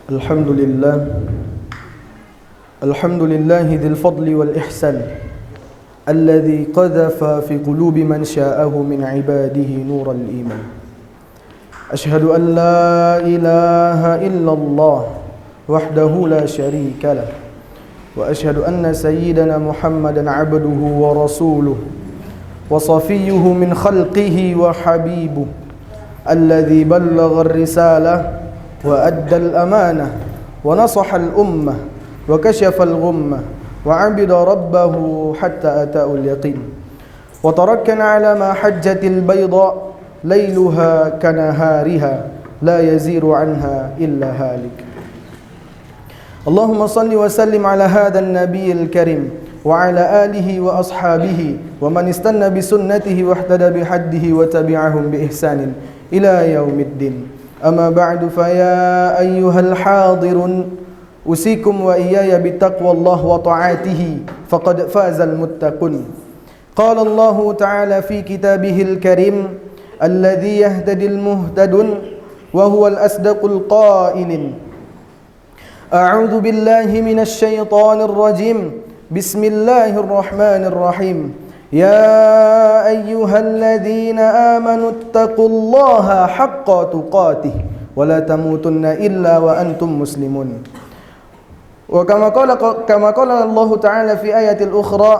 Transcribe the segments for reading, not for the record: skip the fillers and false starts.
الحمد لله الحمد لله ذي الفضل والإحسان الذي قذف في قلوب من شاءه من عباده نور الإيمان. أشهد أن لا إله إلا الله وحده لا شريك له، وأشهد أن سيدنا محمدا عبده ورسوله وصفيه من خلقه وحبيبه الذي بلغ الرسالة وأدى الأمانة ونصح الأمة وكشف الغمة وعبد ربه حتى أتاه اليقين، وتركنا على محجة البيضاء ليلها كنهارها لا يزيغ عنها إلا هالك. اللهم صل وسلم على هذا النبي الكريم وعلى آله وأصحابه ومن استنى بسنته واهتدى بهديه وتبعهم بإحسان إلى يوم الدين. أما بعد فيا أيها الحاضرون أوصيكم وإياي بتقوى الله وطاعته فقد فاز المتقون. قال الله تعالى في كتابه الكريم: الذي يهتدي المهتدون وهو الأصدق القائل: أعوذ بالله من الشيطان الرجيم، بسم الله الرحمن الرحيم، يا أيها الذين آمنوا اتقوا الله حق تقاته ولا تموتن إلا وأنتم مسلمون. وكما قال الله تعالى في آية الأخرى: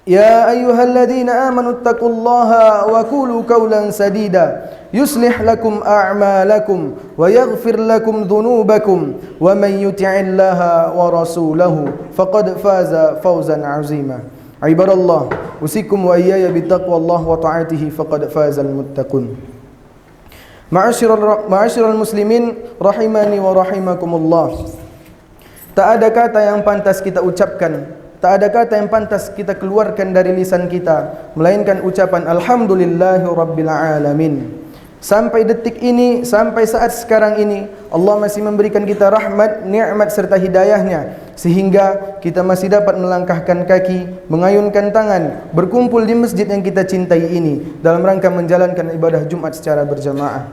يا أيها الذين آمنوا اتقوا الله وقولوا قولا سديدا يصلح لكم أعمالكم ويغفر لكم ذنوبكم ومن يطع الله ورسوله فقد فاز فوزا عظيما. عباد الله، أوصيكم وإياي بتقوى الله وطاعته فقد فاز المتقون. Ma'asyiral muslimin rahimani wa rahimakumullah. Tak ada kata yang pantas kita ucapkan, tak ada kata yang pantas kita keluarkan dari lisan kita melainkan ucapan alhamdulillahi rabbil alamin. Sampai detik ini, sampai saat sekarang ini, Allah masih memberikan kita rahmat, nikmat serta hidayahnya sehingga kita masih dapat melangkahkan kaki, mengayunkan tangan, berkumpul di masjid yang kita cintai ini dalam rangka menjalankan ibadah Jumat secara berjamaah.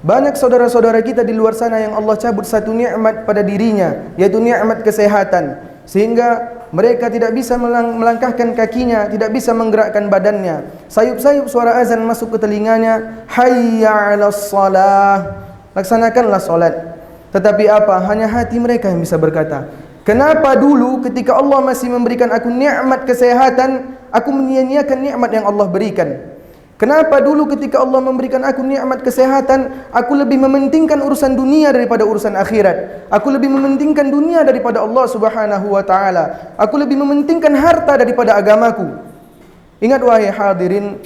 Banyak saudara-saudara kita di luar sana yang Allah cabut satu nikmat pada dirinya, yaitu nikmat kesehatan, sehingga mereka tidak bisa melangkahkan kakinya, tidak bisa menggerakkan badannya. Sayup-sayup suara azan masuk ke telinganya, hayya 'alas shalah, laksanakanlah salat. Tetapi apa? Hanya hati mereka yang bisa berkata, kenapa dulu ketika Allah masih memberikan aku nikmat kesehatan, aku menyia-nyiakan nikmat yang Allah berikan? Kenapa dulu ketika Allah memberikan aku nikmat kesehatan, aku lebih mementingkan urusan dunia daripada urusan akhirat? Aku lebih mementingkan dunia daripada Allah Subhanahu wa taala. Aku lebih mementingkan harta daripada agamaku. Ingat wahai hadirin,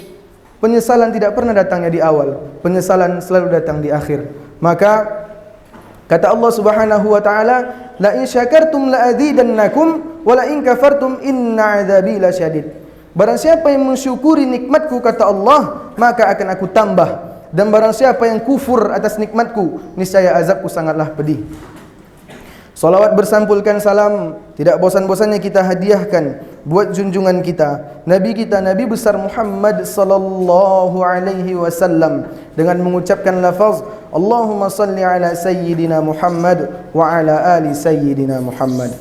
penyesalan tidak pernah datangnya di awal. Penyesalan selalu datang di akhir. Maka kata Allah Subhanahu wa taala, la in syakartum la azidannakum wa la in kafartum inna 'adzabi lasyadid. Barang siapa yang mensyukuri nikmatku, kata Allah, maka akan aku tambah. Dan barang siapa yang kufur atas nikmatku, niscaya azabku sangatlah pedih. Salawat bersampulkan salam tidak bosan-bosannya kita hadiahkan buat junjungan kita, Nabi besar Muhammad sallallahu alaihi wasallam, dengan mengucapkan lafaz Allahumma salli ala sayyidina Muhammad wa ala ali sayyidina Muhammad.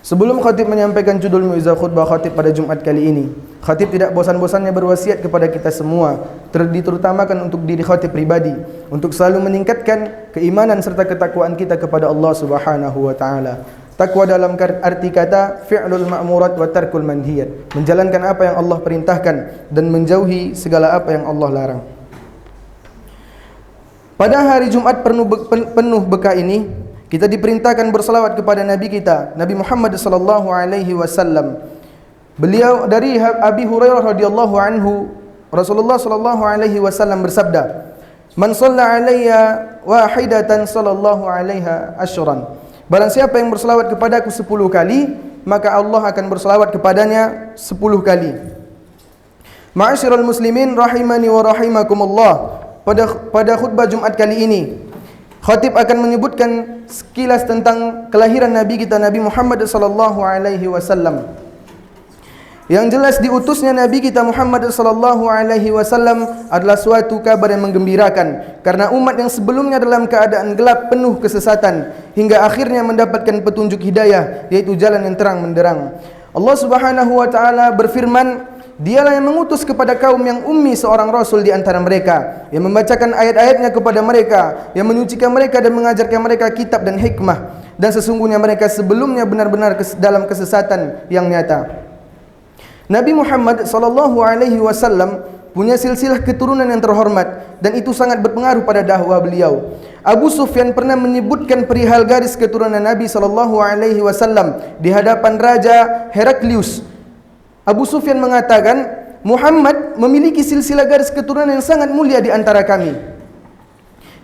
Sebelum khatib menyampaikan judul muizzah khutbah khatib pada Jumat kali ini, khatib tidak bosan-bosannya berwasiat kepada kita semua, terutamakan untuk diri khatib pribadi, untuk selalu meningkatkan keimanan serta ketakwaan kita kepada Allah Subhanahu wa taala. Takwa dalam arti kata fi'lul ma'murat wa tarkul manhiyat, menjalankan apa yang Allah perintahkan dan menjauhi segala apa yang Allah larang. Pada hari Jumat penuh berkah ini, kita diperintahkan bersalawat kepada Nabi kita, Nabi Muhammad sallallahu alaihi wasallam. Beliau dari Abi Hurairah radhiyallahu anhu, Rasulullah sallallahu alaihi wasallam bersabda, "Man shalla alayya wahidatan sallallahu alaiha asyran." Barang siapa yang bersalawat kepadaku 10 kali, maka Allah akan bersalawat kepadanya 10 kali. Ma'asyiral muslimin rahimani wa rahimakumullah. Pada khutbah Jumat kali ini, khatib akan menyebutkan sekilas tentang kelahiran Nabi kita, Nabi Muhammad sallallahu alaihi wasallam. Yang jelas diutusnya Nabi kita Muhammad sallallahu alaihi wasallam adalah suatu kabar yang menggembirakan, karena umat yang sebelumnya dalam keadaan gelap penuh kesesatan hingga akhirnya mendapatkan petunjuk hidayah, yaitu jalan yang terang menderang. Allah Subhanahu wa taala berfirman, Dialah yang mengutus kepada kaum yang ummi seorang rasul di antara mereka, yang membacakan ayat-ayatnya kepada mereka, yang menyucikan mereka dan mengajarkan mereka kitab dan hikmah, dan sesungguhnya mereka sebelumnya benar-benar dalam kesesatan yang nyata. Nabi Muhammad sallallahu alaihi wasallam punya silsilah keturunan yang terhormat, dan itu sangat berpengaruh pada dakwah beliau. Abu Sufyan pernah menyebutkan perihal garis keturunan Nabi sallallahu alaihi wasallam di hadapan Raja Heraklius. Abu Sufyan mengatakan, Muhammad memiliki silsilah garis keturunan yang sangat mulia di antara kami.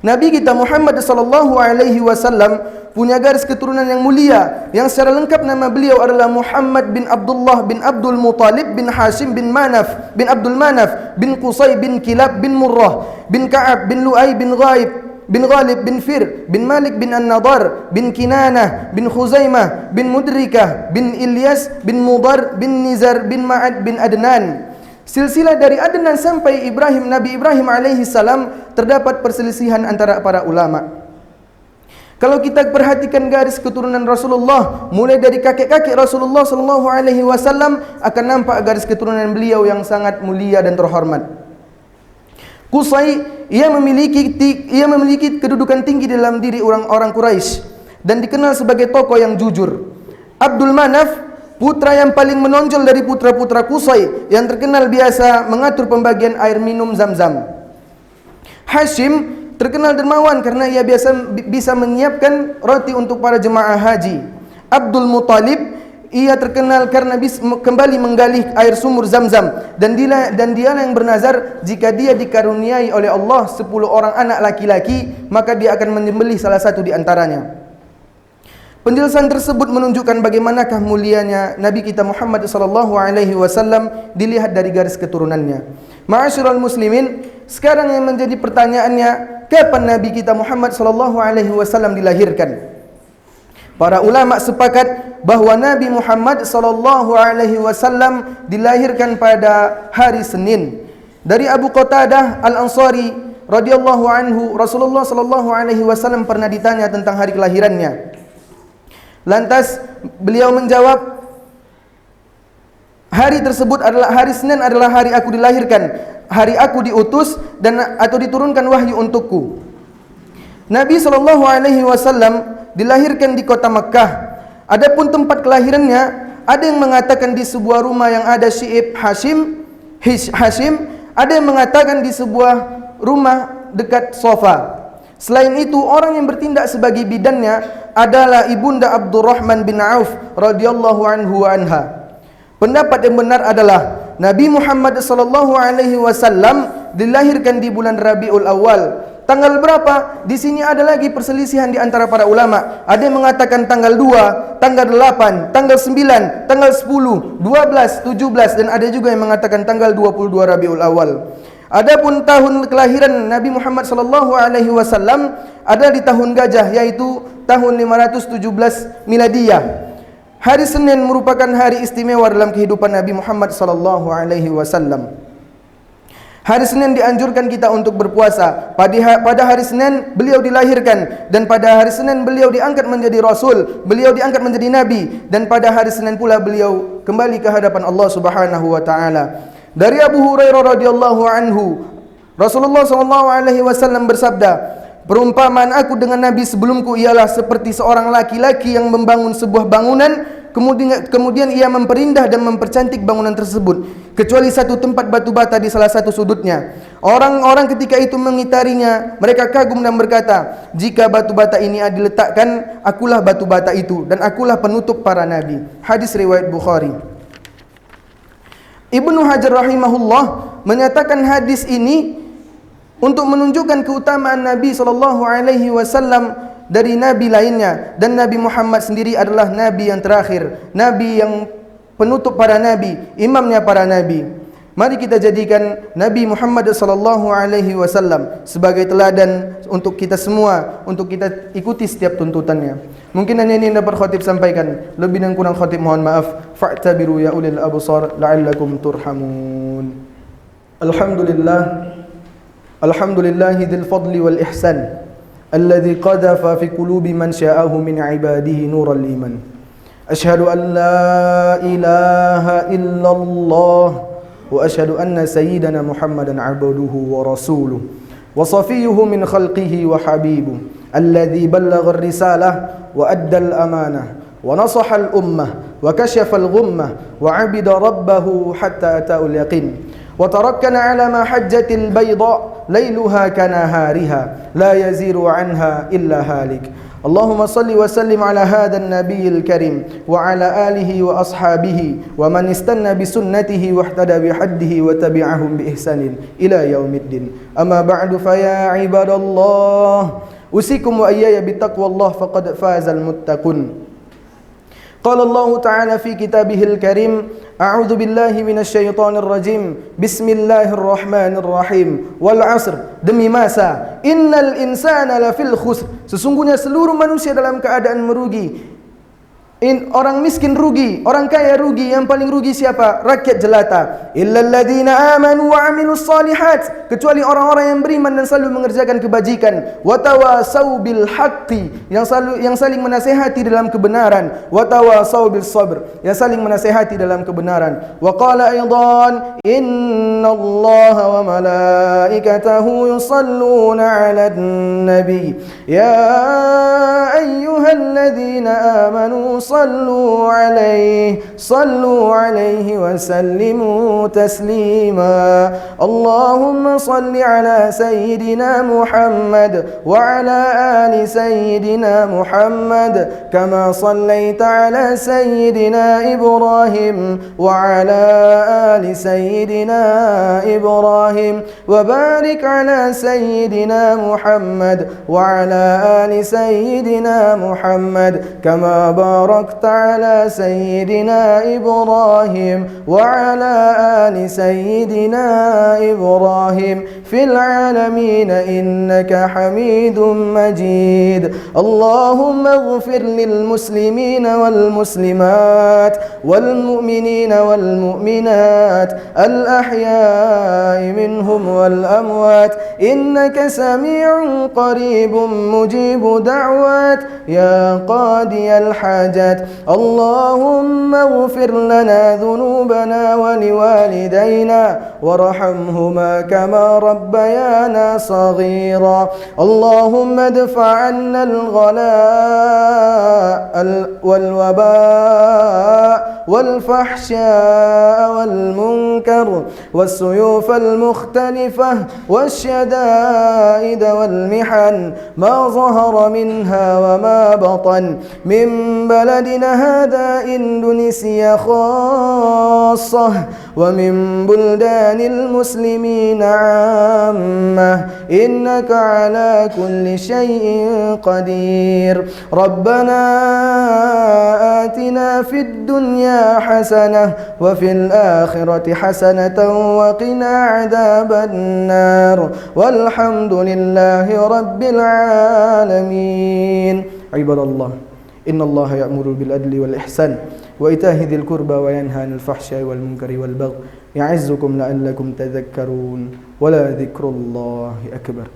Nabi kita Muhammad sallallahu alaihi wasallam punya garis keturunan yang mulia, yang secara lengkap nama beliau adalah Muhammad bin Abdullah bin Abdul Muttalib bin Hashim bin Manaf bin Abdul Manaf bin Qusay bin Kilab bin Murrah bin Ka'ab bin Lu'ay bin Ghalib bin Fir bin Malik bin An-Nadar bin Kinanah bin Khuzaimah bin Mudrikah bin Ilyas bin Mudar bin Nizar bin Ma'ad bin Adnan. Silsilah dari Adnan sampai Ibrahim, Nabi Ibrahim alaihi salam, terdapat perselisihan antara para ulama. Kalau kita perhatikan garis keturunan Rasulullah, mulai dari kakek-kakek Rasulullah sallallahu alaihi wasallam, akan nampak garis keturunan beliau yang sangat mulia dan terhormat. Qusay, ia memiliki kedudukan tinggi dalam diri orang-orang Quraisy dan dikenal sebagai tokoh yang jujur. Abdul Manaf, putra yang paling menonjol dari putra-putra Qusay, yang terkenal biasa mengatur pembagian air minum Zam-Zam. Hashim terkenal dermawan karena ia biasa bisa menyiapkan roti untuk para jemaah haji. Abdul Muttalib, ia terkenal karena bisa kembali menggali air sumur Zam-Zam, dan dialah yang bernazar jika dia dikaruniai oleh Allah 10 orang anak laki-laki, maka dia akan menyembelih salah satu di antaranya. Penjelasan tersebut menunjukkan bagaimanakah mulianya Nabi kita Muhammad sallallahu alaihi wasallam dilihat dari garis keturunannya. Ma'asyiral muslimin, sekarang yang menjadi pertanyaannya, kapan Nabi kita Muhammad sallallahu alaihi wasallam dilahirkan? Para ulama sepakat bahawa Nabi Muhammad sallallahu alaihi wasallam dilahirkan pada hari Senin. Dari Abu Qatadah Al-Ansari radhiyallahu anhu, Rasulullah sallallahu alaihi wasallam pernah ditanya tentang hari kelahirannya. Lantas beliau menjawab, hari tersebut adalah hari Senin, adalah hari aku dilahirkan, hari aku diutus dan atau diturunkan wahyu untukku. Nabi sallallahu alaihi wasallam dilahirkan di kota Makkah. Adapun tempat kelahirannya, ada yang mengatakan di sebuah rumah yang ada syi'ib Hashim, ada yang mengatakan di sebuah rumah dekat Sofa. Selain itu, orang yang bertindak sebagai bidannya adalah ibunda Abdurrahman bin Auf radhiyallahu anhu wa anha. Pendapat yang benar adalah Nabi Muhammad sallallahu alaihi wasallam dilahirkan di bulan Rabiul Awal. Tanggal berapa? Di sini ada lagi perselisihan di antara para ulama. Ada yang mengatakan tanggal 2, tanggal 8, tanggal 9, tanggal 10, 12, 17, dan ada juga yang mengatakan tanggal 22 Rabiul Awal. Adapun tahun kelahiran Nabi Muhammad sallallahu alaihi wasallam ada di tahun gajah, yaitu tahun 517 miladiyah. Hari Senin merupakan hari istimewa dalam kehidupan Nabi Muhammad sallallahu alaihi wasallam. Hari Senin dianjurkan kita untuk berpuasa. Pada hari Senin beliau dilahirkan, dan pada hari Senin beliau diangkat menjadi rasul, beliau diangkat menjadi nabi, dan pada hari Senin pula beliau kembali ke hadapan Allah Subhanahu wa taala. Dari Abu Hurairah radhiyallahu anhu, Rasulullah sallallahu alaihi wasallam bersabda, perumpamaan aku dengan nabi sebelumku ialah seperti seorang laki-laki yang membangun sebuah bangunan, kemudian ia memperindah dan mempercantik bangunan tersebut, kecuali satu tempat batu bata di salah satu sudutnya. Orang-orang ketika itu mengitarinya, mereka kagum dan berkata, jika batu bata ini diletakkan, akulah batu bata itu, dan akulah penutup para nabi. Hadis riwayat Bukhari. Ibnu Hajar rahimahullah menyatakan hadis ini untuk menunjukkan keutamaan Nabi sallallahu alaihi wasallam dari nabi lainnya, dan Nabi Muhammad sendiri adalah nabi yang terakhir, nabi yang penutup para nabi, imamnya para nabi. Mari kita jadikan Nabi Muhammad sallallahu alaihi wasallam sebagai teladan untuk kita semua, untuk kita ikuti setiap tuntutannya. Mungkin hanya ini yang dapat khatib sampaikan. Lebih dan kurang khatib mohon maaf. fa'tabiru ya ulil absar la'allakum turhamun. Alhamdulillahi dzil fadli wal ihsan alladzi qadhafa fi qulubi man sya'ahu min 'ibadihi nural iman. Asyhadu an la ilaha illallah wa asyhadu anna sayyidana Muhammadan 'abduhu wa rasuluhu wa safiyyuhu min khalqihi wa habibuhu alladzi ballagha ar-risalah wa adda al-amanah wa nasaha al-ummah wa kashafa al-ghummah wa 'abida rabbahu hatta ata'u al-yaqin wa tarakkana 'ala mahajjatil bayda lailuha kanahariha la yaziru 'anha illa halik. Allahumma salli wa sallim ala hadha an-nabiyil karim wa ala alihi wa ashabihi wa man istanna bi sunnatihi wa ihtada bi haddihi wa tabi'ahum bi ihsanin ila yaumiddin. Amma ba'du fa ya ibadallah usikum wa iyaya bi taqwallah faqad fazal muttaqun. Qala Allah Ta'ala fi kitabihil karim a'udzu billahi minasy syaithanir rajim bismillahirrahmanirrahim wal 'asr demi masa innal insana lafil khusr sesungguhnya seluruh manusia dalam keadaan merugi. Orang miskin rugi, orang kaya rugi, yang paling rugi siapa? Rakyat jelata. Illal ladzina amanu wa 'amilus solihat, kecuali orang-orang yang beriman dan selalu mengerjakan kebajikan. Wa tawasau bil haqqi, yang saling menasihati dalam kebenaran. Wa tawasau bis sabr, yang saling menasihati dalam kebenaran. Wa qala aidan innallaha wa malaikatahu yusalluna 'alan nabi ya ayyuhalladzina amanu صلوا عليه وسلموا تسليما اللهم صل على سيدنا محمد وعلى آل سيدنا محمد كما صليت على سيدنا إبراهيم وعلى آل سيدنا إبراهيم وبارك على سيدنا محمد وعلى آل سيدنا محمد كما باركت على سيدنا إبراهيم وعلى آل سيدنا إبراهيم في العالمين إنك حميد مجيد اللهم اغفر للمسلمين والمسلمات والمؤمنين والمؤمنات الأحياء منهم والأموات إنك سميع قريب مجيب دعوات يا قاضي الحاجات اللهم اغفر لنا ذنوبنا ولوالدينا وارحمهما كما ربيانا صغيرا اللهم ادفع عنا الغلاء والوباء والفحشاء والمنكر والسيوف المختلفة والشدائد والمحن ما ظهر منها وما بطن من بلدنا هذا إندونيسيا خاصة ومن بلدان المسلمين عامة إنك على كل شيء قدير ربنا آتنا في الدنيا حسنة وفي الآخرة حسنة وقنا عذاب النار والحمد لله رب العالمين عباد الله إن الله يأمر بالعدل والإحسان وإيتاء ذي القربى وينهى عن الفحشاء والمنكر والبغي يعظكم لعلكم تذكرون ولذكر الله أكبر